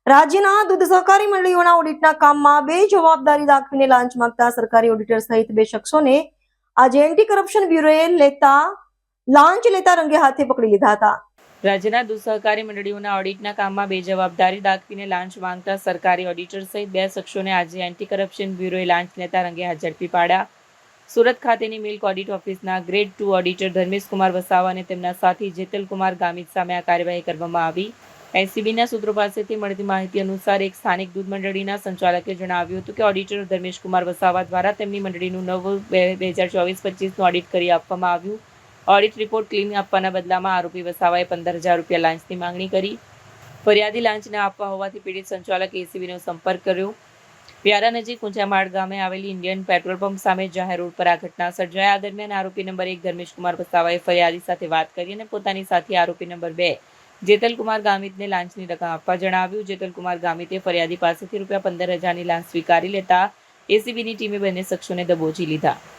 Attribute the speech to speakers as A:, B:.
A: રાજ્યના દૂધ સહકારી મંડળીઓના ઓડિટના કામમાં બેજવાબદારી દાખવીને લાંચ માંગતા સરકારી ઓડિટર સહિત 2 શખ્સોને આજે એન્ટી કરપ્શન બ્યુરોએ લાંચ લેતા રંગે હાથે પકડી લીધા હતા.
B: રાજ્યના દૂધ સહકારી મંડળીઓના ઓડિટના કામમાં બેજવાબદારી દાખવીને લાંચ માંગતા સરકારી ઓડિટર સહિત 2 શખ્સોને આજે એન્ટી કરપ્શન બ્યુરોએ લાંચ લેતા રંગે હાથ ઝડપી પાડ્યા. સુરત ખાતેની મિલ્ક ઓડિટ ઓફિસના ગ્રેડ 2 ઓડિટર ધર્મેશ કુમાર વસાવા અને તેમના સાથી જેતલ કુમાર ગામિત સામે આ કાર્યવાહી કરવામાં આવી. એસીબીના સૂત્રો પાસેથી મળતી માહિતી અનુસાર એક સ્થાનિક દૂધ મંડળીના સંચાલકે જણાવ્યું હતું કે ઓડિટર ધર્મેશ કુમાર વસાવા દ્વારા તેમની મંડળીનું 9/2024-25નું ઓડિટ કરી આપવામાં આવ્યું. ઓડિટ રિપોર્ટ ક્લીન આપવાના બદલામાં આરોપી વસાવાએ 15,000 રૂપિયા લાંચની માંગણી કરી. ફરિયાદી લાંચ ન આપવા હોવાથી પીડિત સંચાલકે એસીબીનો સંપર્ક કર્યો. વ્યારા નજીક ઊંચામાળ ગામે આવેલી ઇન્ડિયન પેટ્રોલ પંપ સામે જાહેર રોડ પર આ ઘટના સર્જાઈ. આ દરમિયાન આરોપી નંબર 1 ધર્મેશ કુમાર વસાવાએ ફરિયાદી સાથે વાત કરી અને પોતાની સાથે આરોપી નંબર 2 જેતલ કુમાર ગામિતને લાંચની રકમ આપવા જણાવ્યું. જેતલ કુમાર ગામિતે ફરિયાદી પાસેથી રૂપિયા 15,000ની લાંચ સ્વીકારી લેતા એસીબીની ટીમે બંને શખ્સોને દબોચી લીધા.